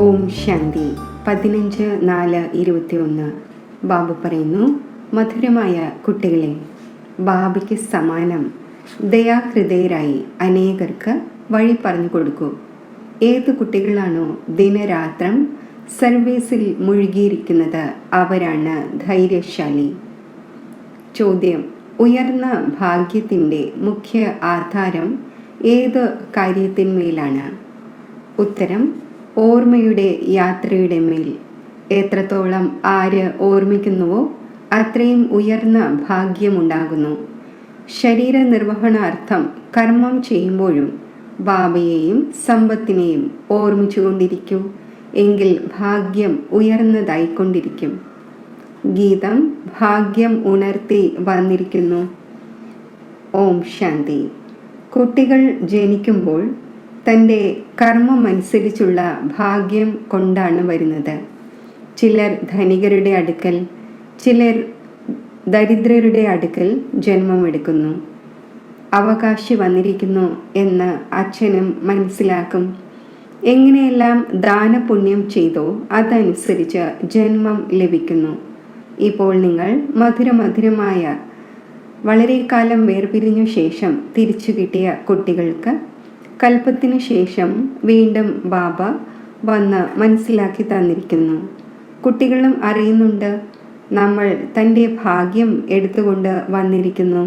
ഓം ശാന്തി. 15/4/21. ബാബു പറയുന്നു, മധുരമായ കുട്ടികളെ, ബാബയ്ക്ക് സമാനം ദയാഹൃദയരായി അനേകർക്ക് വഴി പറഞ്ഞു കൊടുക്കൂ. ഏത് കുട്ടികളാണോ ദിനരാത്രം സർവീസിൽ മുഴുകിയിരിക്കുന്നത് അവരാണ് ധൈര്യശാലി. ചോദ്യം: ഉയർന്ന ഭാഗ്യത്തിൻ്റെ മുഖ്യ ആധാരം ഏത് കാര്യത്തിന്മേലാണ്? ഉത്തരം: ഓർമ്മയുടെ യാത്രയുടെ മേൽ. എത്രത്തോളം ആര് ഓർമ്മിക്കുന്നുവോ അത്രയും ഉയർന്ന ഭാഗ്യമുണ്ടാകുന്നു. ശരീര നിർവഹണാർത്ഥം കർമ്മം ചെയ്യുമ്പോഴും ബാബയെയും സമ്പത്തിനെയും ഓർമ്മിച്ചുകൊണ്ടിരിക്കൂ. എങ്കിൽ ഭാഗ്യം ഉയർന്നതായിക്കൊണ്ടിരിക്കും. ഗീതം ഭാഗ്യം ഉണർത്തി വന്നിരിക്കുന്നു. ഓം ശാന്തി. കുട്ടികൾ ജനിക്കുമ്പോൾ തൻ്റെ കർമ്മമനുസരിച്ചുള്ള ഭാഗ്യം കൊണ്ടാണ് വരുന്നത്. ചിലർ ധനികരുടെ അടുക്കൽ, ചിലർ ദരിദ്രരുടെ അടുക്കൽ ജന്മമെടുക്കുന്നു. അവകാശി വന്നിരിക്കുന്നു എന്ന് അച്ഛനും മനസ്സിലാക്കും. എങ്ങനെയെല്ലാം ദാനപുണ്യം ചെയ്തോ അതനുസരിച്ച് ജന്മം ലഭിക്കുന്നു. ഇപ്പോൾ നിങ്ങൾ മധുരമായ വളരെ കാലം വേർപിരിഞ്ഞ ശേഷം തിരിച്ചു കിട്ടിയ കുട്ടികൾക്ക് കൽപ്പത്തിനു ശേഷം വീണ്ടും ബാബ വന്ന് മനസ്സിലാക്കി തന്നിരിക്കുന്നു. കുട്ടികളും അറിയുന്നുണ്ട്, നമ്മൾ തൻ്റെ ഭാഗ്യം എടുത്തുകൊണ്ട് വന്നിരിക്കുന്നു.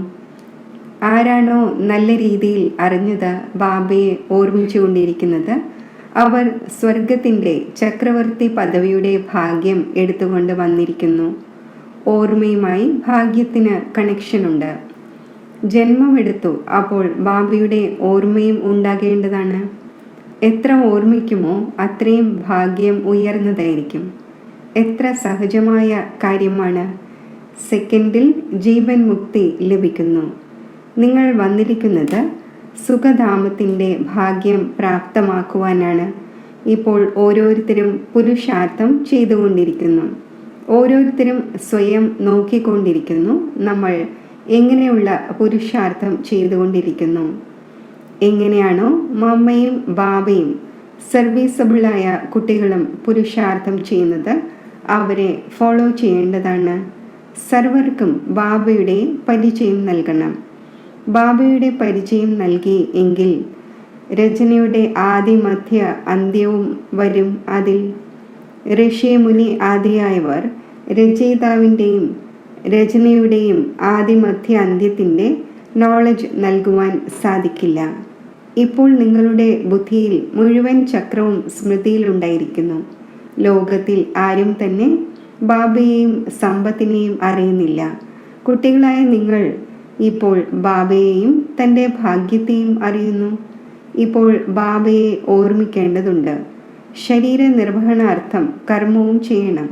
ആരാണോ നല്ല രീതിയിൽ അറിഞ്ഞത് ബാബയെ ഓർമ്മിച്ചുകൊണ്ടിരിക്കുന്നത് അവർ സ്വർഗത്തിൻ്റെ ചക്രവർത്തി പദവിയുടെ ഭാഗ്യം എടുത്തുകൊണ്ട് വന്നിരിക്കുന്നു. ഓർമ്മയുമായി ഭാഗ്യത്തിന് കണക്ഷനുണ്ട്. ജന്മമെടുത്തു, അപ്പോൾ ബാബയുടെ ഓർമ്മയും ഉണ്ടാകേണ്ടതാണ്. എത്ര ഓർമ്മിക്കുമോ അത്രയും ഭാഗ്യം ഉയർന്നതായിരിക്കും. എത്ര സഹജമായ കാര്യമാണ്. സെക്കൻഡിൽ ജീവൻ മുക്തി ലഭിക്കുന്നു. നിങ്ങൾ വന്നിരിക്കുന്നത് സുഖധാമത്തിൻ്റെ ഭാഗ്യം പ്രാപ്തമാക്കുവാനാണ്. ഇപ്പോൾ ഓരോരുത്തരും പുരുഷാർത്ഥം ചെയ്തുകൊണ്ടിരിക്കുന്നു. ഓരോരുത്തരും സ്വയം നോക്കിക്കൊണ്ടിരിക്കുന്നു. നമ്മൾ എങ്ങനെയുള്ള പുരുഷാർത്ഥം ചെയ്തുകൊണ്ടിരിക്കുന്നു? എങ്ങനെയാണോ മമ്മയും ബാബയും സർവീസബിളായ കുട്ടികളും പുരുഷാർത്ഥം ചെയ്യുന്നത് അവരെ ഫോളോ ചെയ്യേണ്ടതാണ്. സർവർക്കും ബാബയുടെ പരിചയം നൽകണം. ബാബയുടെ പരിചയം നൽകി എങ്കിൽ രചനയുടെ ആദി മധ്യ അന്ത്യവും വരും. അതിൽ ഋഷി മുനി ആദിയായവർ രചയിതാവിൻ്റെയും രചനയുടെയും ആദിമധ്യ അന്ത്യത്തിൻ്റെ നോളജ് നൽകുവാൻ സാധിക്കില്ല. ഇപ്പോൾ നിങ്ങളുടെ ബുദ്ധിയിൽ മുഴുവൻ ചക്രവും സ്മൃതിയിലുണ്ടായിരിക്കുന്നു. ലോകത്തിൽ ആരും തന്നെ ബാബയെയും സമ്പത്തിനെയും അറിയുന്നില്ല. കുട്ടികളായ നിങ്ങൾ ഇപ്പോൾ ബാബയെയും തൻ്റെ ഭാഗ്യത്തെയും അറിയുന്നു. ഇപ്പോൾ ബാബയെ ഓർമ്മിക്കേണ്ടതുണ്ട്. ശരീര നിർവഹണാർത്ഥം കർമ്മവും ചെയ്യണം.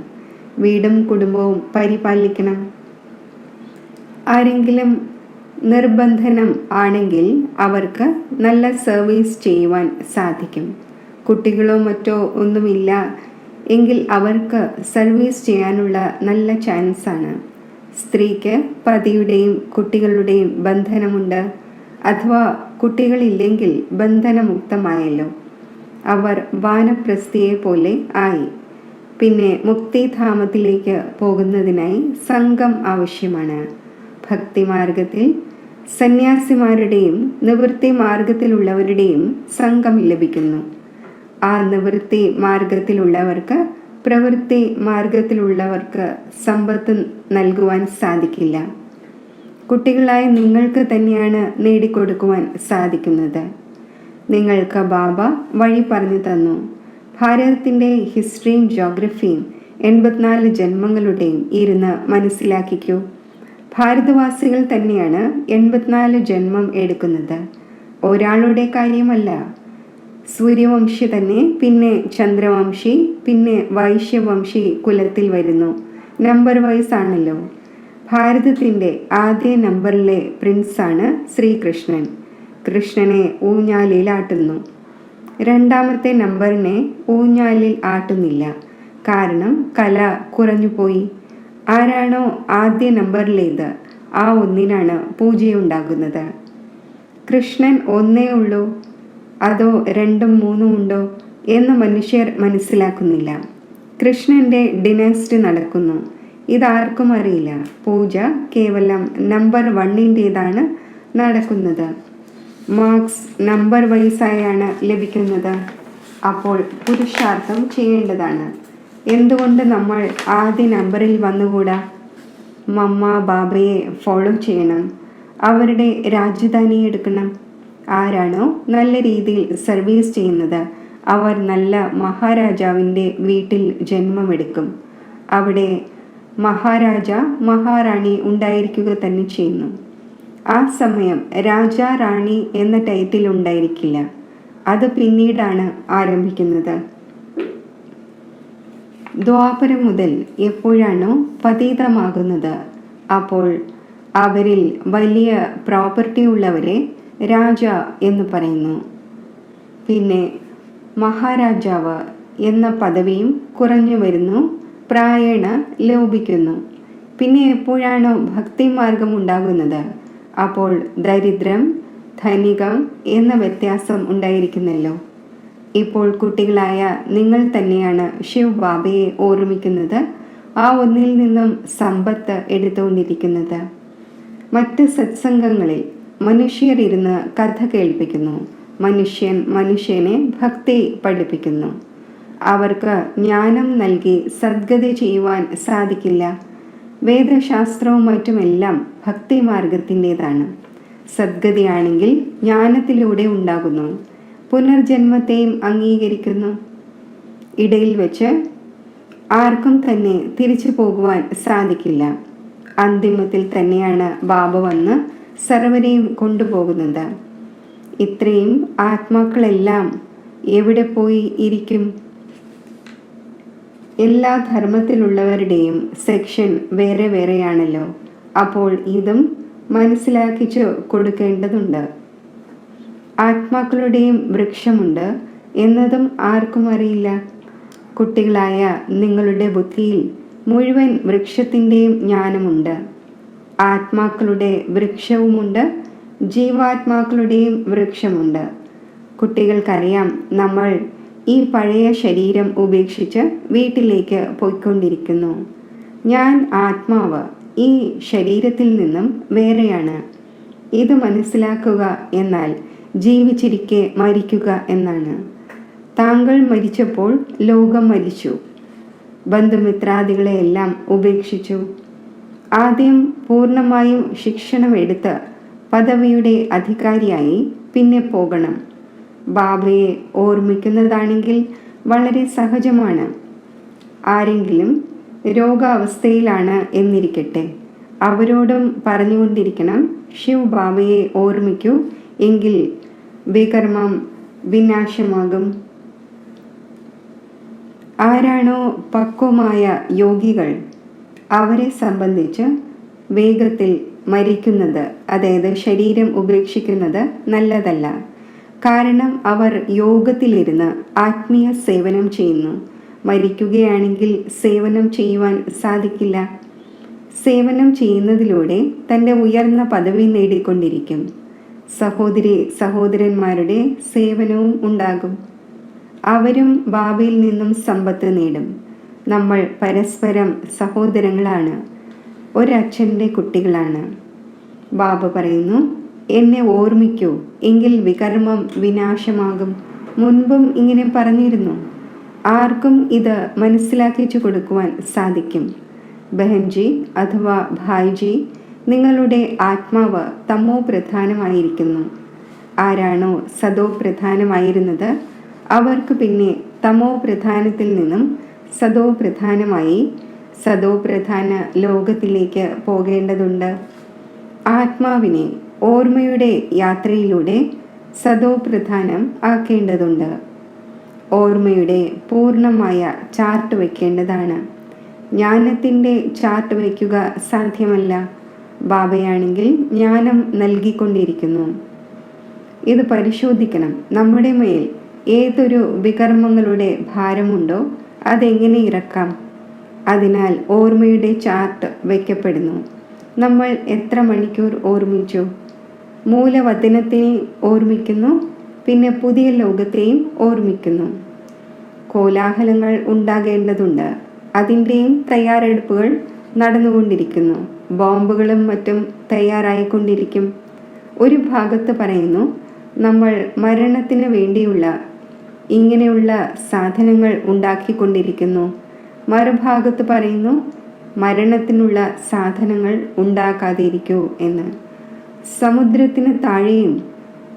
വീടും കുടുംബവും പരിപാലിക്കണം. ആരെങ്കിലും നിർബന്ധനം ആണെങ്കിൽ അവർക്ക് നല്ല സർവീസ് ചെയ്യുവാൻ സാധിക്കും. കുട്ടികളോ മറ്റോ ഒന്നുമില്ല എങ്കിൽ അവർക്ക് സർവീസ് ചെയ്യാനുള്ള നല്ല ചാൻസാണ്. സ്ത്രീക്ക് പതിയുടെയും കുട്ടികളുടെയും ബന്ധനമുണ്ട്. അഥവാ കുട്ടികളില്ലെങ്കിൽ ബന്ധനമുക്തമായല്ലോ. അവർ വാനപ്രസ്ഥിയെ പോലെ ആയി. പിന്നെ മുക്തിധാമത്തിലേക്ക് പോകുന്നതിനായി സംഘം ആവശ്യമാണ്. ഭക്തിമാർഗത്തിൽ സന്യാസിമാരുടെയും നിവൃത്തി മാർഗത്തിലുള്ളവരുടെയും സംഘം ലഭിക്കുന്നു. ആ നിവൃത്തി മാർഗത്തിലുള്ളവർക്ക് പ്രവൃത്തി മാർഗത്തിലുള്ളവർക്ക് സമ്പത്ത് നൽകുവാൻ സാധിക്കില്ല. കുട്ടികളായ നിങ്ങൾക്ക് തന്നെയാണ് നേടിക്കൊടുക്കുവാൻ സാധിക്കുന്നത്. നിങ്ങൾക്ക് ബാബ വഴി പറഞ്ഞു തന്നു. ഭാരതത്തിൻ്റെ ഹിസ്റ്ററിയും ജോഗ്രഫിയും 84 ജന്മങ്ങളുടെയും ഇരുന്ന് മനസ്സിലാക്കിക്കൂ. ഭാരതവാസികൾ തന്നെയാണ് 84 ജന്മം എടുക്കുന്നത്. ഒരാളുടെ കാര്യമല്ല. സൂര്യവംശി തന്നെ, പിന്നെ ചന്ദ്രവംശി, പിന്നെ വൈശ്യവംശി കുലത്തിൽ വരുന്നു. നമ്പർ വൈസ് ആണല്ലോ. ഭാരതത്തിൻ്റെ ആദ്യ നമ്പറിലെ പ്രിൻസാണ് ശ്രീകൃഷ്ണൻ. കൃഷ്ണനെ ഊഞ്ഞാലിൽ ആട്ടുന്നു. രണ്ടാമത്തെ നമ്പറിനെ ഊഞ്ഞാലിൽ ആട്ടുന്നില്ല. കാരണം കല കുറഞ്ഞുപോയി. ആരാണോ ആദ്യ നമ്പറിലേത് ആ ഒന്നിനാണ് പൂജയുണ്ടാകുന്നത്. കൃഷ്ണൻ ഒന്നേ ഉള്ളൂ, അതോ 2ഉം 3ഉം ഉണ്ടോ? എന്ന് മനുഷ്യർ മനസ്സിലാക്കുന്നില്ല. കൃഷ്ണന്റെ ഡിനാസ്റ്റി നടക്കുന്നു, ഇതാർക്കും അറിയില്ല. പൂജ കേവലം നമ്പർ 1ൻ്റേതാണ് നടക്കുന്നത്. മാർക്സ് നമ്പർ വൈസായാണ് ലഭിക്കുന്നത്. അപ്പോൾ പുരുഷാർത്ഥം ചെയ്യേണ്ടതാണ്. എന്തുകൊണ്ട് നമ്മൾ ആദ്യ നമ്പറിൽ വന്നുകൂടാ? മമ്മ ബാബയെ ഫോളോ ചെയ്യണം, അവരുടെ രാജധാനി എടുക്കണം. ആരാണോ നല്ല രീതിയിൽ സർവീസ് ചെയ്യുന്നത് അവർ നല്ല മഹാരാജാവിൻ്റെ വീട്ടിൽ ജന്മമെടുക്കും. അവിടെ മഹാരാജ മഹാറാണി ഉണ്ടായിരിക്കുക തന്നെ ചെയ്യുന്നു. ആ സമയം രാജാ റാണി എന്ന ടൈറ്റിൽ ഉണ്ടായിരിക്കില്ല, അത് പിന്നീടാണ് ആരംഭിക്കുന്നത്. ദ്വാപരം മുതൽ എപ്പോഴാണോ പതീതമാകുന്നത് അപ്പോൾ അവരിൽ വലിയ പ്രോപ്പർട്ടി ഉള്ളവരെ രാജ എന്ന് പറയുന്നു. പിന്നെ മഹാരാജാവ് എന്ന പദവിയും കുറഞ്ഞു വരുന്നു, പ്രായേണ ലോപിക്കുന്നു. പിന്നെ എപ്പോഴാണോ ഭക്തിമാർഗം ഉണ്ടാകുന്നത് അപ്പോൾ ദരിദ്രം ധനികം എന്ന വ്യത്യാസം ഉണ്ടായിരിക്കുന്നല്ലോ. ഇപ്പോൾ കുട്ടികളായ നിങ്ങൾ തന്നെയാണ് ശിവ് ബാബയെ ഓർമ്മിക്കുന്നത്, ആ ഒന്നിൽ നിന്നും സമ്പത്ത് എടുത്തുകൊണ്ടിരിക്കുന്നത്. മറ്റ് സത്സംഗങ്ങളിൽ മനുഷ്യർ ഇരുന്ന് കഥ കേൾപ്പിക്കുന്നു, മനുഷ്യൻ മനുഷ്യനെ ഭക്തി പഠിപ്പിക്കുന്നു. അവർക്ക് ജ്ഞാനം നൽകി സദ്ഗതി ചെയ്യുവാൻ സാധിക്കില്ല. വേദശാസ്ത്രവും മറ്റുമെല്ലാം ഭക്തിമാർഗത്തിൻ്റെതാണ്. സദ്ഗതിയാണെങ്കിൽ ജ്ഞാനത്തിലൂടെ ഉണ്ടാകുന്നു, പുനർജന്മത്തെയും അംഗീകരിക്കുന്നു. ഇടയിൽ വെച്ച് ആർക്കും തന്നെ തിരിച്ചു പോകുവാൻ സാധിക്കില്ല. അന്തിമത്തിൽ തന്നെയാണ് ബാബ വന്ന് സർവരെയും കൊണ്ടുപോകുന്നത്. ഇത്രയും ആത്മാക്കളെല്ലാം എവിടെ പോയി ഇരിക്കും? എല്ലാ ധർമ്മത്തിലുള്ളവരുടെയും സെക്ഷൻ വേറെ വേറെയാണല്ലോ. അപ്പോൾ ഇതും മനസ്സിലാക്കിച്ചു കൊടുക്കേണ്ടതുണ്ട്. ആത്മാക്കളുടെയും വൃക്ഷമുണ്ട് എന്നതും ആർക്കും അറിയില്ല. കുട്ടികളായ നിങ്ങളുടെ ബുദ്ധിയിൽ മുഴുവൻ വൃക്ഷത്തിൻ്റെയും ജ്ഞാനമുണ്ട്. ആത്മാക്കളുടെ വൃക്ഷവുമുണ്ട്, ജീവാത്മാക്കളുടെയും വൃക്ഷമുണ്ട്. കുട്ടികൾക്കറിയാം നമ്മൾ ഈ പഴയ ശരീരം ഉപേക്ഷിച്ച് വീട്ടിലേക്ക് പോയിക്കൊണ്ടിരിക്കുന്നു. ഞാൻ ആത്മാവ് ഈ ശരീരത്തിൽ നിന്നും വേറെയാണ്. ഇത് മനസ്സിലാക്കുക എന്നാൽ ജീവിച്ചിരിക്കെ മരിക്കുക എന്നാണ്. താങ്കൾ മരിച്ചപ്പോൾ ലോകം മരിച്ചു, ബന്ധുമിത്രാദികളെയെല്ലാം ഉപേക്ഷിച്ചു. ആദ്യം പൂർണ്ണമായും ശിക്ഷണമെടുത്ത് പദവിയുടെ അധികാരിയായി പിന്നെ പോകണം. ബാബയെ ഓർമ്മിക്കുന്നതാണെങ്കിൽ വളരെ സഹജമാണ്. ആരെങ്കിലും രോഗാവസ്ഥയിലാണ് എന്നിരിക്കട്ടെ, അവരോടും പറഞ്ഞുകൊണ്ടിരിക്കണം, ശിവ് ബാബയെ ഓർമ്മിക്കൂ, എങ്കിൽ വികർമ്മം വിനാശമാകും. ആരാണോ പക്വമായ യോഗികൾ അവരെ സംബന്ധിച്ച് വേഗത്തിൽ മരിക്കുന്നത്, അതായത് ശരീരം ഉപേക്ഷിക്കുന്നത് നല്ലതല്ല. കാരണം അവർ യോഗത്തിലിരുന്ന് ആത്മീയ സേവനം ചെയ്യുന്നു. മരിക്കുകയാണെങ്കിൽ സേവനം ചെയ്യുവാൻ സാധിക്കില്ല. സേവനം ചെയ്യുന്നതിലൂടെ തൻ്റെ ഉയർന്ന പദവി നേടിക്കൊണ്ടിരിക്കും. സഹോദരി സഹോദരന്മാരുടെ സേവനവും ഉണ്ടാകും. അവരും ബാബയിൽ നിന്നും സമ്പത്ത് നേടും. നമ്മൾ പരസ്പരം സഹോദരങ്ങളാണ്, ഒരച്ഛൻ്റെ കുട്ടികളാണ്. ബാബ പറയുന്നു, എന്നെ ഓർമ്മിക്കൂ, എങ്കിൽ വികർമ്മം വിനാശമാകും. മുൻപും ഇങ്ങനെ പറഞ്ഞിരുന്നു. ആർക്കും ഇത് മനസ്സിലാക്കിച്ചു കൊടുക്കുവാൻ സാധിക്കും. ബഹൻജി അഥവാ ഭായ്ജി, നിങ്ങളുടെ ആത്മാവ് തമോ പ്രധാനമായിരിക്കുന്നു. ആരാണോ സദോ പ്രധാനമായിരുന്നത് അവർക്ക് പിന്നെ തമോ പ്രധാനത്തിൽ നിന്നും സദോ പ്രധാനമായി സദോ പ്രധാന ലോകത്തിലേക്ക് പോകേണ്ടതുണ്ട്. ആത്മാവിനെ ഓർമ്മയുടെ യാത്രയിലൂടെ സദോ പ്രധാനം ആക്കേണ്ടതുണ്ട്. ഓർമ്മയുടെ പൂർണ്ണമായ ചാർട്ട് വയ്ക്കേണ്ടതാണ്. ജ്ഞാനത്തിൻ്റെ ചാർട്ട് വയ്ക്കുക സാധ്യമല്ല. ബാബയാണെങ്കിൽ ജ്ഞാനം നൽകിക്കൊണ്ടിരിക്കുന്നു. ഇത് പരിശോധിക്കണം. നമ്മുടെ മേൽ ഏതൊരു വികർമ്മങ്ങളുടെ ഭാരമുണ്ടോ അതെങ്ങനെ ഇറക്കാം? അതിനാൽ ഓർമ്മയുടെ ചാർട്ട് വയ്ക്കപ്പെടുന്നു. നമ്മൾ എത്ര മണിക്കൂർ ഓർമ്മിച്ചു? മൂലവചനത്തിനെ ഓർമ്മിക്കുന്നു, പിന്നെ പുതിയ ലോകത്തെയും ഓർമ്മിക്കുന്നു. കോലാഹലങ്ങൾ ഉണ്ടാകേണ്ടതുണ്ട്. അതിൻ്റെയും തയ്യാറെടുപ്പുകൾ നടന്നുകൊണ്ടിരിക്കുന്നു. ബോംബുകളും മറ്റും തയ്യാറായിക്കൊണ്ടിരിക്കും. ഒരു ഭാഗത്ത് പറയുന്നു, നമ്മൾ മരണത്തിന് വേണ്ടിയുള്ള ഇങ്ങനെയുള്ള സാധനങ്ങൾ ഉണ്ടാക്കിക്കൊണ്ടിരിക്കുന്നു. മറുഭാഗത്ത് പറയുന്നു, മരണത്തിനുള്ള സാധനങ്ങൾ ഉണ്ടാക്കാതിരിക്കൂ എന്ന്. സമുദ്രത്തിന് താഴെയും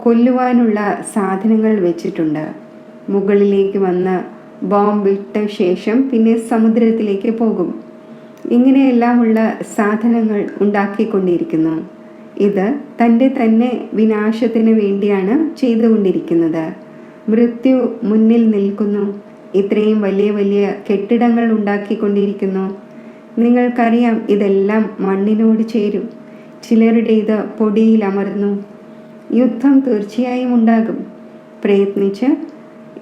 കൊല്ലുവാനുള്ള സാധനങ്ങൾ വെച്ചിട്ടുണ്ട്. മുകളിലേക്ക് വന്ന് ബോംബിട്ട ശേഷം പിന്നെ സമുദ്രത്തിലേക്ക് പോകും. ഇങ്ങനെയെല്ലാമുള്ള സാധനങ്ങൾ ഉണ്ടാക്കിക്കൊണ്ടിരിക്കുന്നു. ഇത് തൻ്റെ തന്നെ വിനാശത്തിന് വേണ്ടിയാണ് ചെയ്തുകൊണ്ടിരിക്കുന്നത്. മൃത്യു മുന്നിൽ നിൽക്കുന്നു. ഇത്രയും വലിയ വലിയ കെട്ടിടങ്ങൾ ഉണ്ടാക്കിക്കൊണ്ടിരിക്കുന്നു. നിങ്ങൾക്കറിയാം, ഇതെല്ലാം മണ്ണിനോട് ചേരും. ചിലരുടേത് പൊടിയിൽ അമർന്നു. യുദ്ധം തീർച്ചയായും ഉണ്ടാകും. പ്രയത്നിച്ച്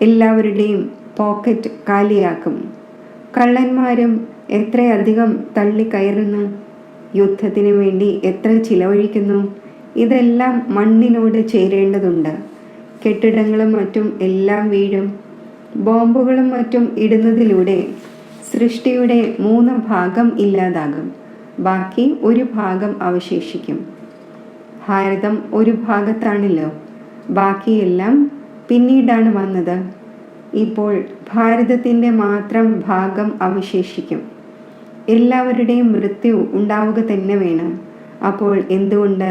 എല്ലാവരുടെയും പോക്കറ്റ് കാലിയാക്കും. കള്ളന്മാരും എത്രയധികം തള്ളിക്കയറുന്നു. യുദ്ധത്തിന് വേണ്ടി എത്ര ചിലവഴിക്കുന്നു. ഇതെല്ലാം മണ്ണിനോട് ചേരേണ്ടതുണ്ട്. കെട്ടിടങ്ങളും മറ്റും എല്ലാം വീഴും. ബോംബുകളും മറ്റും ഇടുന്നതിലൂടെ സൃഷ്ടിയുടെ 3 ഭാഗം ഇല്ലാതാകും. ബാക്കി 1 ഭാഗം അവശേഷിക്കും. ഭാരതം ഒരു ഭാഗത്താണല്ലോ. ബാക്കിയെല്ലാം പിന്നീടാണ് വന്നത്. ഇപ്പോൾ ഭാരതത്തിൻ്റെ മാത്രം ഭാഗം അവശേഷിക്കും. എല്ലാവരുടെയും മൃത്യു ഉണ്ടാവുക തന്നെ വേണം. അപ്പോൾ എന്തുകൊണ്ട്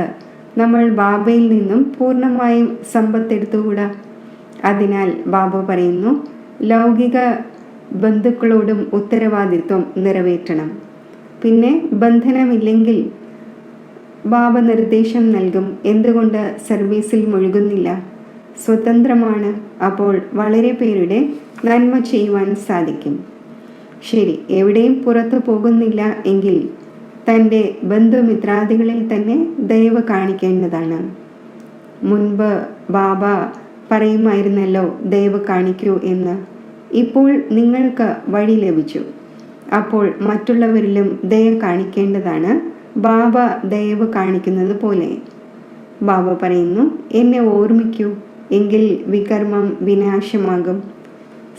നമ്മൾ ബാബയിൽ നിന്നും പൂർണ്ണമായും സമ്പത്തെടുത്തുകൂടാ? അതിനാൽ ബാബ പറയുന്നു, ലൗകിക ബന്ധുക്കളോടും ഉത്തരവാദിത്വം നിറവേറ്റണം. പിന്നെ ബന്ധനമില്ലെങ്കിൽ ബാബ നിർദ്ദേശം നൽകും. എന്തുകൊണ്ട് സർവീസിൽ മുഴുകുന്നില്ല? സ്വതന്ത്രമാണ്. അപ്പോൾ വളരെ പേരുടെ നന്മ ചെയ്യുവാൻ സാധിക്കും. ശരി, എവിടെയും പുറത്തു പോകുന്നില്ല എങ്കിൽ തൻ്റെ ബന്ധുമിത്രാദികളിൽ തന്നെ ദയവ് കാണിക്കേണ്ടതാണ്. മുൻപ് ബാബ പറയുമായിരുന്നല്ലോ, ദയവ് കാണിക്കൂ എന്ന്. ഇപ്പോൾ നിങ്ങൾക്ക് വഴി ലഭിച്ചു. അപ്പോൾ മറ്റുള്ളവരിലും ദയ കാണിക്കേണ്ടതാണ്, ബാബ ദയവ് കാണിക്കുന്നത് പോലെ. ബാബ പറയുന്നു, എന്നെ ഓർമ്മിക്കൂ, എങ്കിൽ വികർമ്മം വിനാശമാകും.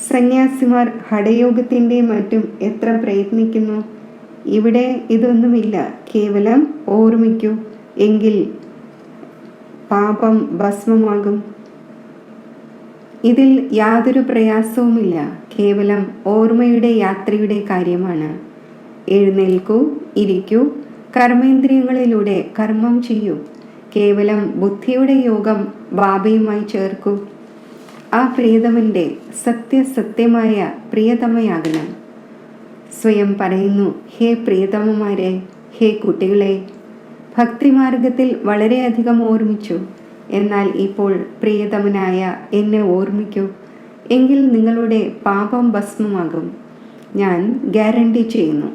സന്യാസിമാർ ഹഠയോഗത്തിൻ്റെ മറ്റും എത്ര പ്രയത്നിക്കുന്നു. ഇവിടെ ഇതൊന്നുമില്ല. കേവലം ഓർമ്മിക്കൂ, എങ്കിൽ പാപം ഭസ്മമാകും. ഇതിൽ യാതൊരു പ്രയാസവുമില്ല. കേവലം ഓർമ്മയുടെ യാത്രയുടെ കാര്യമാണ്. എഴുന്നേൽക്കൂ, ഇരിക്കൂ, കർമ്മേന്ദ്രിയങ്ങളിലൂടെ കർമ്മം ചെയ്യൂ. കേവലം ബുദ്ധിയുടെ യോഗം ബാബയുമായി ചേർക്കൂ. ആ പ്രിയതമൻ്റെ സത്യസത്യമായ പ്രിയതമയാകണം. സ്വയം പറയുന്നു, ഹേ പ്രിയതമമാരെ, ഹേ കുട്ടികളെ, ഭക്തിമാർഗത്തിൽ വളരെയധികം ഓർമ്മിച്ചു. എന്നാൽ ഇപ്പോൾ പ്രിയതമനായ എന്നെ ഓർമ്മിക്കൂ, എങ്കിൽ നിങ്ങളുടെ പാപം ഭസ്മമാകും. ഞാൻ ഗ്യാരണ്ടി ചെയ്യുന്നു.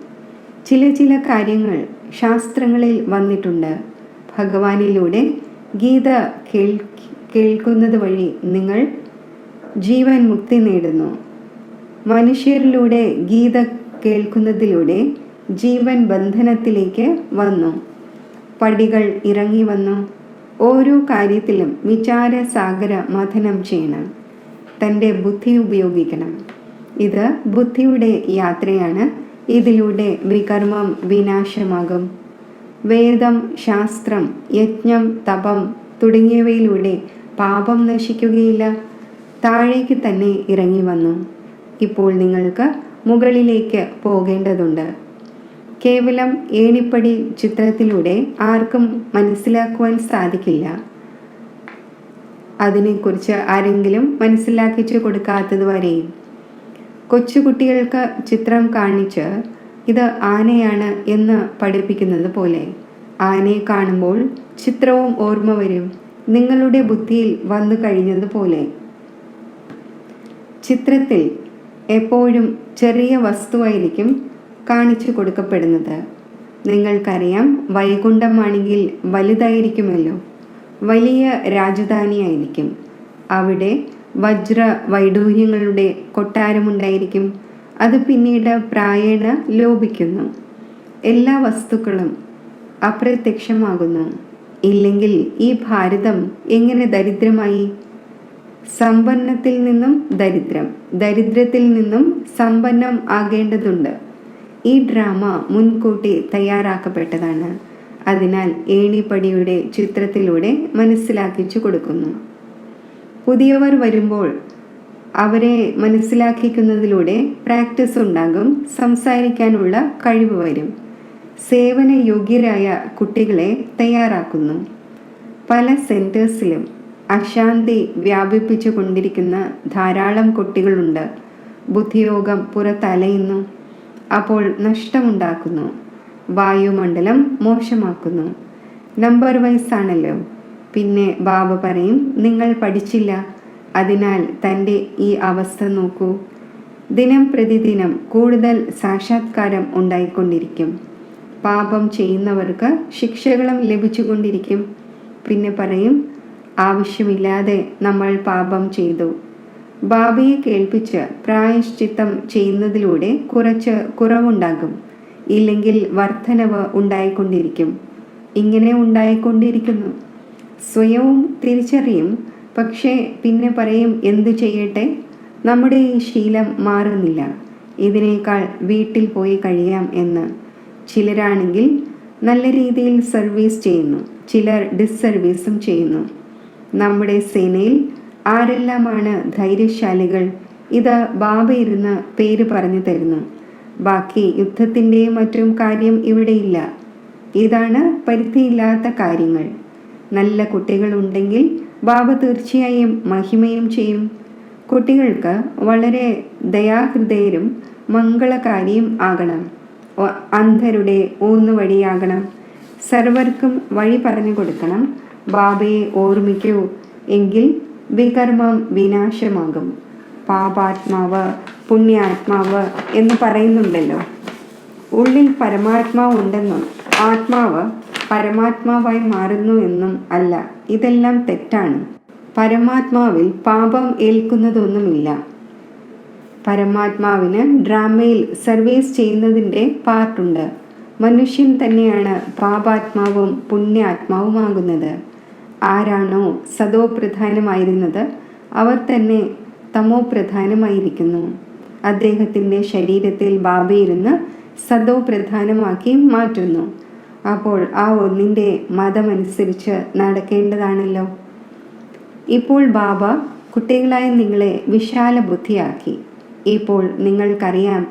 ചില കാര്യങ്ങൾ ശാസ്ത്രങ്ങളിൽ വന്നിട്ടുണ്ട്. ഭഗവാനിലൂടെ ഗീത കേൾക്കുന്നത് വഴി നിങ്ങൾ ജീവൻ മുക്തി നേടുന്നു. മനുഷ്യരിലൂടെ ഗീത കേൾക്കുന്നതിലൂടെ ജീവൻ ബന്ധനത്തിലേക്ക് വന്നു. പടികൾ ഇറങ്ങി വന്നു. ഓരോ കാര്യത്തിലും വിചാരസാഗര മഥനം ചെയ്യണം. തൻ്റെ ബുദ്ധി ഉപയോഗിക്കണം. ഇത് ബുദ്ധിയുടെ യാത്രയാണ്. ഇതിലൂടെ വികർമ്മം വിനാശമാകും. വേദം, ശാസ്ത്രം, യജ്ഞം, തപം തുടങ്ങിയവയിലൂടെ പാപം നശിക്കുകയില്ല. താഴേക്ക് തന്നെ ഇറങ്ങി വന്നു. ഇപ്പോൾ നിങ്ങൾക്ക് മുകളിലേക്ക് പോകേണ്ടതുണ്ട്. കേവലം ഏണിപ്പടി ചിത്രത്തിലൂടെ ആർക്കും മനസ്സിലാക്കുവാൻ സാധിക്കില്ല. അതിനെക്കുറിച്ച് ആരെങ്കിലും മനസ്സിലാക്കിച്ചു കൊടുക്കാത്തതുവരെയും കൊച്ചുകുട്ടികൾക്ക് ചിത്രം കാണിച്ച് ഇത് ആനയാണ് എന്ന് പഠിപ്പിക്കുന്നത് പോലെ ആനയെ കാണുമ്പോൾ ചിത്രവും ഓർമ്മ വരും. നിങ്ങളുടെ ബുദ്ധിയിൽ വന്നു കഴിഞ്ഞതുപോലെ ചിത്രത്തിൽ എപ്പോഴും ചെറിയ വസ്തുവായിരിക്കും കാണിച്ചു കൊടുക്കപ്പെടുന്നത്. നിങ്ങൾക്കറിയാം, വൈകുണ്ഠമാണെങ്കിൽ വലുതായിരിക്കുമല്ലോ. വലിയ രാജധാനിയായിരിക്കും. അവിടെ വജ്ര വൈഡൂര്യങ്ങളുടെ കൊട്ടാരമുണ്ടായിരിക്കും. അത് പിന്നീട് പ്രായേണ ലോപിക്കുന്നു. എല്ലാ വസ്തുക്കളും അപ്രത്യക്ഷമാകുന്നു. ഇല്ലെങ്കിൽ ഈ ഭാരതം എങ്ങനെ ദരിദ്രമായി? സമ്പന്നത്തിൽ നിന്നും ദരിദ്രം, ദരിദ്രത്തിൽ നിന്നും സമ്പന്നം ആകേണ്ടതുണ്ട്. ഈ ഡ്രാമ മുൻകൂട്ടി തയ്യാറാക്കപ്പെട്ടതാണ്. അതിനാൽ ഏണിപ്പടിയുടെ ചിത്രത്തിലൂടെ മനസ്സിലാക്കിച്ചു കൊടുക്കുന്നു. പുതിയവർ വരുമ്പോൾ അവരെ മനസ്സിലാക്കിക്കുന്നതിലൂടെ പ്രാക്ടീസ് ഉണ്ടാകും, സംസാരിക്കാനുള്ള കഴിവ് വരും. സേവന യോഗ്യരായ കുട്ടികളെ തയ്യാറാക്കുന്നു. പല സെൻറ്റേഴ്സിലും അശാന്തി വ്യാപിപ്പിച്ചു കൊണ്ടിരിക്കുന്ന ധാരാളം കുട്ടികളുണ്ട്. ബുദ്ധിയോഗം പുറത്തലയുന്നു, അപ്പോൾ നഷ്ടമുണ്ടാക്കുന്നു. വായുമണ്ഡലം മോശമാക്കുന്നു. നമ്പർ വൈസ് ആണല്ലോ. പിന്നെ ബാബ പറയും, നിങ്ങൾ പഠിച്ചില്ല, അതിനാൽ തൻ്റെ ഈ അവസ്ഥ നോക്കൂ. ദിനം പ്രതിദിനം കൂടുതൽ സാക്ഷാത്കാരം ഉണ്ടായിക്കൊണ്ടിരിക്കും. പാപം ചെയ്യുന്നവർക്ക് ശിക്ഷകളും ലഭിച്ചുകൊണ്ടിരിക്കും. പിന്നെ പറയും, ആവശ്യമില്ലാതെ നമ്മൾ പാപം ചെയ്തു. ബാബയെ കേൾപ്പിച്ച് പ്രായശ്ചിത്തം ചെയ്യുന്നതിലൂടെ കുറച്ച് കുറവുണ്ടാകും. ഇല്ലെങ്കിൽ വർധനവ് ഉണ്ടായിക്കൊണ്ടിരിക്കും. ഇങ്ങനെ ഉണ്ടായിക്കൊണ്ടിരിക്കുന്നു. സ്വയവും തിരിച്ചറിയും. പക്ഷേ പിന്നെ പറയും, എന്തു ചെയ്യട്ടെ, നമ്മുടെ ഈ ശീലം മാറുന്നില്ല, ഇതിനേക്കാൾ വീട്ടിൽ പോയി കഴിയാം എന്ന്. ചിലരാണെങ്കിൽ നല്ല രീതിയിൽ സർവീസ് ചെയ്യുന്നു, ചിലർ ഡിസ്സർവീസും ചെയ്യുന്നു. നമ്മുടെ സേനയിൽ ആരെല്ലാമാണ് ധൈര്യശാലികൾ? ഇത് ബാബ ഇരുന്ന് പേര് പറഞ്ഞു തരുന്നു. ബാക്കി യുദ്ധത്തിൻ്റെയും മറ്റും കാര്യം ഇവിടെയില്ല. ഇതാണ് പരിധിയില്ലാത്ത കാര്യങ്ങൾ. നല്ല കുട്ടികളുണ്ടെങ്കിൽ ബാബ തീർച്ചയായും മഹിമയും ചെയ്യും. കുട്ടികൾക്ക് വളരെ ദയാഹൃദയരും മംഗളകാരിയും ആകണം. അന്ധരുടെ ഊന്നുവഴിയാകണം. സർവർക്കും വഴി പറഞ്ഞു കൊടുക്കണം. ബാബയെ ഓർമ്മിക്കൂ, എങ്കിൽ വികർമ്മം വിനാശമാകും. പാപാത്മാവ് പുണ്യാത്മാവ് എന്ന് പറയുന്നുണ്ടല്ലോ. ഉള്ളിൽ പരമാത്മാവ് ഉണ്ടെന്നും ആത്മാവ് പരമാത്മാവായി മാറുന്നു എന്നും അല്ല. ഇതെല്ലാം തെറ്റാണ്. പരമാത്മാവിൽ പാപം ഏൽക്കുന്നതൊന്നുമില്ല. പരമാത്മാവിന് ഡ്രാമയിൽ സർവീസ് ചെയ്യുന്നതിൻ്റെ പാർട്ടുണ്ട്. മനുഷ്യൻ തന്നെയാണ് പാപാത്മാവും പുണ്യാത്മാവുമാകുന്നത്. ആരാണോ സദോ പ്രധാനമായിരുന്നത് അവർ തന്നെ തമോ പ്രധാനമായിരിക്കുന്നു. അദ്ദേഹത്തിൻ്റെ ശരീരത്തിൽ ബാബയിരുന്ന് സദോ പ്രധാനമാക്കി മാറ്റുന്നു. അപ്പോൾ ആ ഒന്നിൻ്റെ മതമനുസരിച്ച് നടക്കേണ്ടതാണല്ലോ. ഇപ്പോൾ ബാബ കുട്ടികളായ നിങ്ങളെ വിശാല ബുദ്ധിയാക്കി. ഇപ്പോൾ നിങ്ങൾക്കറിയാം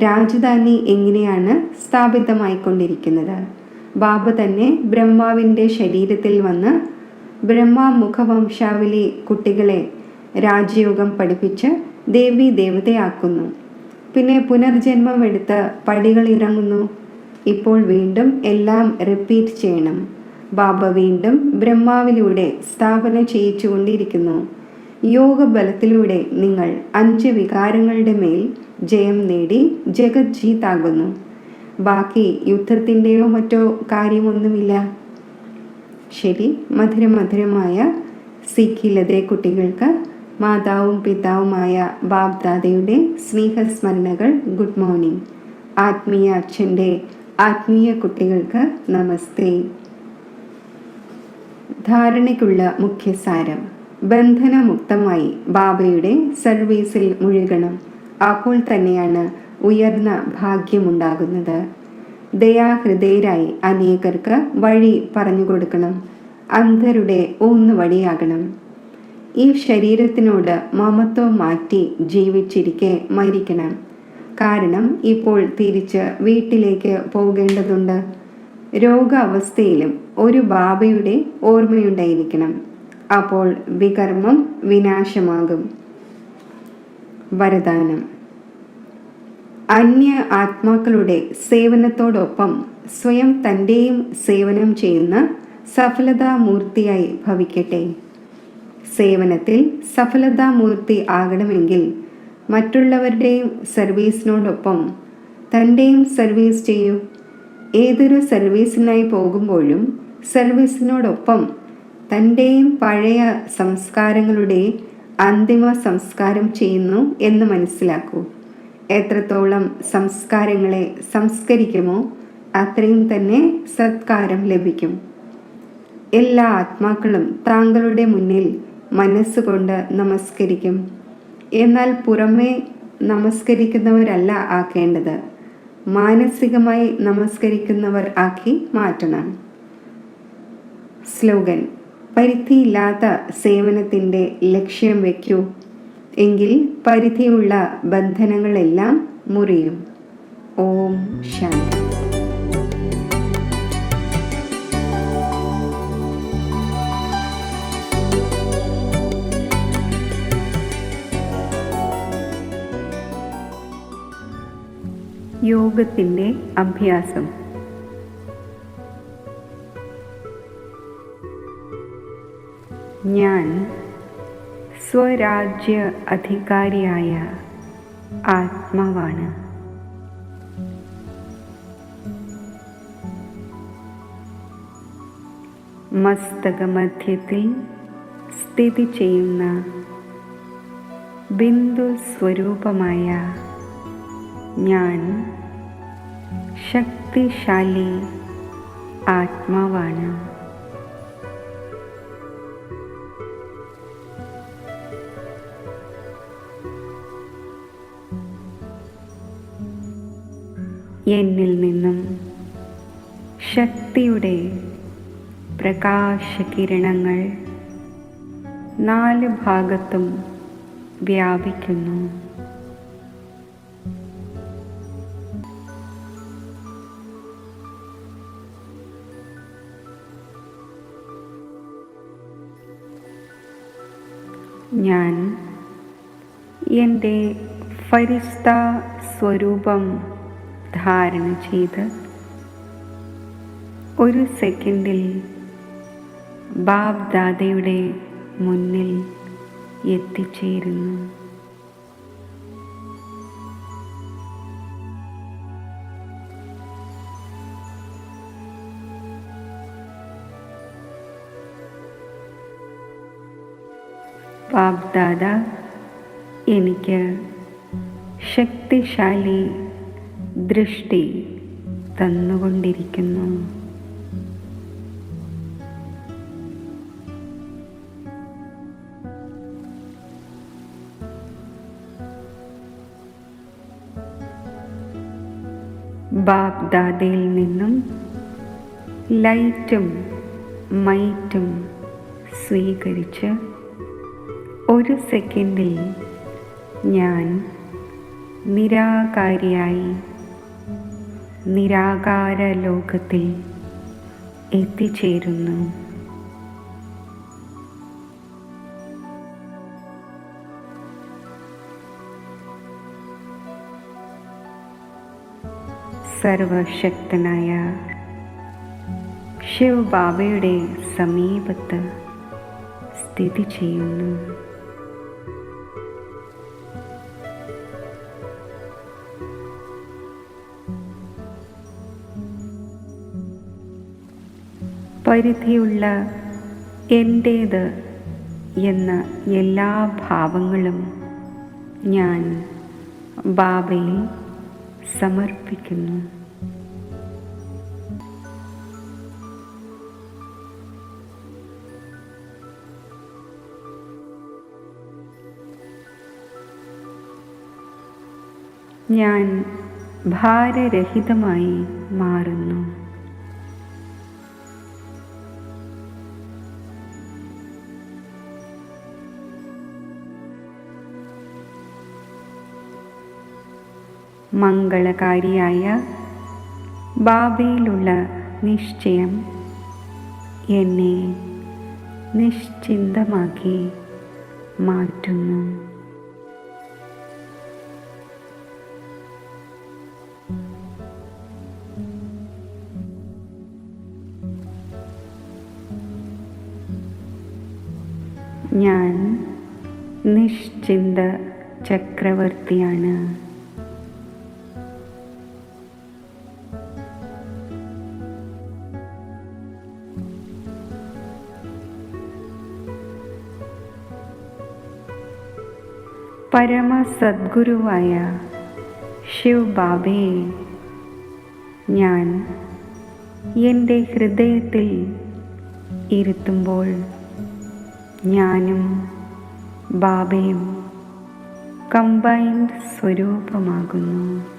രാജധാനി എങ്ങനെയാണ് സ്ഥാപിതമായിക്കൊണ്ടിരിക്കുന്നത്. ബാബ തന്നെ ബ്രഹ്മാവിൻ്റെ ശരീരത്തിൽ വന്ന് ബ്രഹ്മമുഖവംശാവലി കുട്ടികളെ രാജയോഗം പഠിപ്പിച്ച് ദേവി ദേവതയാക്കുന്നു. പിന്നെ പുനർജന്മം എടുത്ത് പടികൾ ഇറങ്ങുന്നു. ഇപ്പോൾ വീണ്ടും എല്ലാം റിപ്പീറ്റ് ചെയ്യണം. ബാബ വീണ്ടും ബ്രഹ്മാവിലൂടെ സ്ഥാപന ചെയ്യിച്ചുകൊണ്ടിരിക്കുന്നു. യോഗബലത്തിലൂടെ നിങ്ങൾ 5 വികാരങ്ങളുടെ മേൽ ജയം നേടി ജഗത് ജീത്താകുന്നു. ബാക്കി യുദ്ധത്തിൻ്റെയോ മറ്റോ കാര്യമൊന്നുമില്ല. ശരി, മധുരമധുരമായ സിഖിലതെ കുട്ടികൾക്ക് മാതാവും പിതാവുമായ ബാബ്ദാദയുടെ സ്നേഹസ്മരണകൾ. Good morning. ആത്മീയ അച്ഛൻ്റെ ആത്മീയ കുട്ടികൾക്ക് നമസ്തേ. ധാരണയ്ക്കുള്ള മുഖ്യസാരം: ബന്ധനമുക്തമായി ബാബയുടെ സർവീസിൽ മുഴുകണം. അപ്പോൾ തന്നെയാണ് ഉയർന്ന ഭാഗ്യമുണ്ടാകുന്നത്. ദയാഹൃദയരായി അനേകർക്ക് വഴി പറഞ്ഞു കൊടുക്കണം. അന്ധരുടെ ഊന്നുവടിയാകണം. ഈ ശരീരത്തിനോട് മമത്വം മാറ്റി ജീവിച്ചിരിക്കെ മരിക്കണം. കാരണം ഇപ്പോൾ തിരിച്ച് വീട്ടിലേക്ക് പോകേണ്ടതുണ്ട്. രോഗാവസ്ഥയിലും ഒരു ബാബയുടെ ഓർമ്മയുണ്ടായിരിക്കണം. അപ്പോൾ വികർമ്മം വിനാശമാകും. വരദാനം: അന്യ ആത്മാക്കളുടെ സേവനത്തോടൊപ്പം സ്വയം തൻ്റെയും സേവനം ചെയ്യുന്ന സഫലതാമൂർത്തിയായി ഭവിക്കട്ടെ. സേവനത്തിൽ സഫലതാമൂർത്തി ആകണമെങ്കിൽ മറ്റുള്ളവരുടെയും സർവീസിനോടൊപ്പം തൻ്റെയും സർവീസ് ചെയ്യൂ. ഏതൊരു സർവീസിനായി പോകുമ്പോഴും സർവീസിനോടൊപ്പം തൻ്റെയും പഴയ സംസ്കാരങ്ങളുടെ അന്തിമ സംസ്കാരം ചെയ്യുന്നു എന്ന് മനസ്സിലാക്കൂ. എത്രത്തോളം സംസ്കാരങ്ങളെ സംസ്കരിക്കുമോ അത്രയും തന്നെ സത്കാരം ലഭിക്കും. എല്ലാ ആത്മാക്കളും താങ്കളുടെ മുന്നിൽ മനസ്സുകൊണ്ട് നമസ്കരിക്കും. എന്നാൽ പുറമേ നമസ്കരിക്കുന്നവരല്ല ആക്കേണ്ടത്, മാനസികമായി നമസ്കരിക്കുന്നവർ ആക്കി മാറ്റണം. സ്ലോഗൻ: പരിധിയില്ലാത്ത സേവനത്തിൻ്റെ ലക്ഷ്യം വയ്ക്കൂ, എങ്കിൽ പരിധിയുള്ള ബന്ധനങ്ങളെല്ലാം മുറിയും. ഓം ശാന്തി. യോഗത്തിൻ്റെ അഭ്യാസം. ഞാൻ സ്വരാജ്യ അധികാരിയായ ആത്മാവാണ്. മസ്തകമധ്യത്തിൽ സ്ഥിതി ചെയ്യുന്ന ബിന്ദു സ്വരൂപമായ ഞാൻ ശക്തിശാലി ആത്മാവാണ്. എന്നിൽ നിന്നും ശക്തിയുടെ പ്രകാശകിരണങ്ങൾ 4 ഭാഗത്തും വ്യാപിക്കുന്നു. ഞാൻ എൻ്റെ ഫരിസ്ത സ്വരൂപം ധാരണ ചെയ്ത് 1 സെക്കൻഡിൽ ബാബ് ദാദയുടെ മുന്നിൽ എത്തിച്ചേരുന്നു. ബാബ് ദാദ എനിക്ക് ശക്തിശാലി ദൃഷ്ടി തന്നുകൊണ്ടിരിക്കുന്നു. ബാബ് ദാദയിൽ നിന്നും ലൈറ്റും മൈറ്റും സ്വീകരിച്ച് 1 സെക്കൻഡിൽ ഞാൻ നിരാകാരിയായി നിരാകാര ലോകത്തിൽ എത്തിച്ചേരുന്നു. സർവശക്തനായ ശിവ് ബാബയുടെ സമീപത്ത് സ്ഥിതി ചെയ്യുന്നു. പരിധിയുള്ള എൻ്റേത് എന്ന എല്ലാ ഭാവങ്ങളും ഞാൻ ബാബയിൽ സമർപ്പിക്കുന്നു. ഞാൻ ഭാരരഹിതമായി മാറുന്നു. മംഗളകാരിയായ ബാബയിലുള്ള നിശ്ചയം എന്നെ നിശ്ചിന്തമാക്കി മാറ്റുന്നു. ഞാൻ നിശ്ചിന്ത ചക്രവർത്തിയാണ്. പരമസദ്ഗുരുവായ ശിവ് ബാബയെ ഞാൻ എൻ്റെ ഹൃദയത്തിൽ ഇരുത്തുമ്പോൾ ഞാനും ബാബയും കമ്പൈൻഡ് സ്വരൂപമാകുന്നു.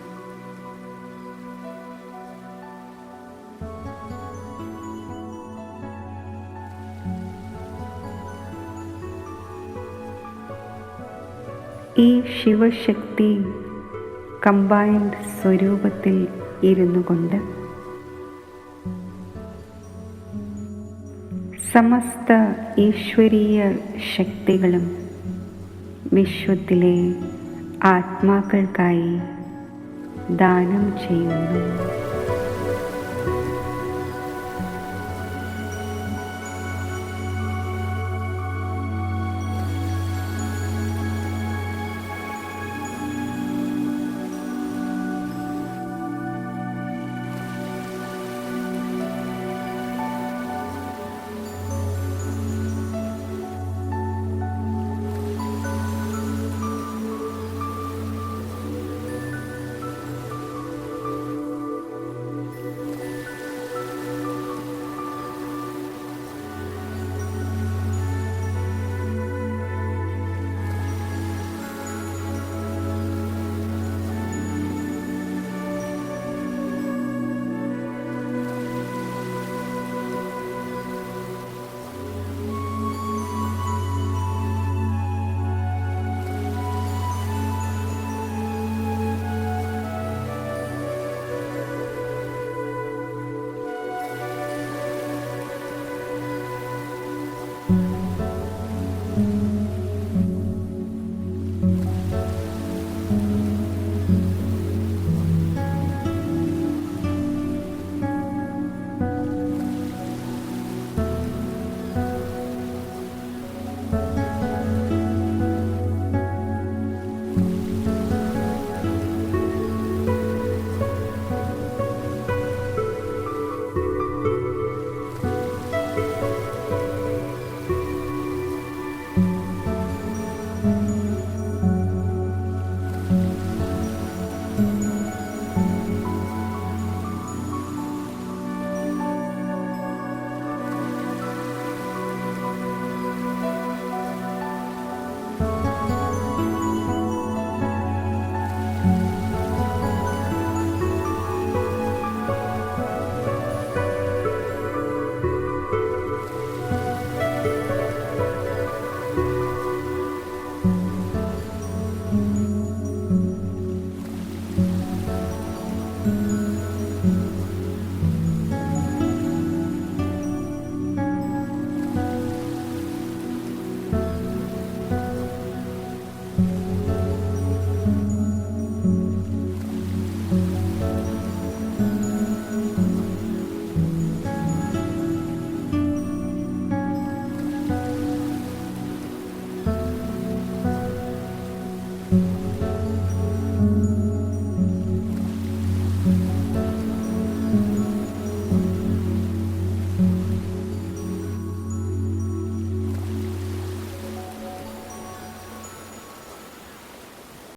ഈ ശിവശക്തി കമ്പൈൻഡ് സ്വരൂപത്തിൽ ഇരുന്നു കൊണ്ട് സമസ്ത ഈശ്വരീയ ശക്തികളും വിശ്വത്തിലെ ആത്മാക്കൾക്കായി ദാനം ചെയ്യുന്നു.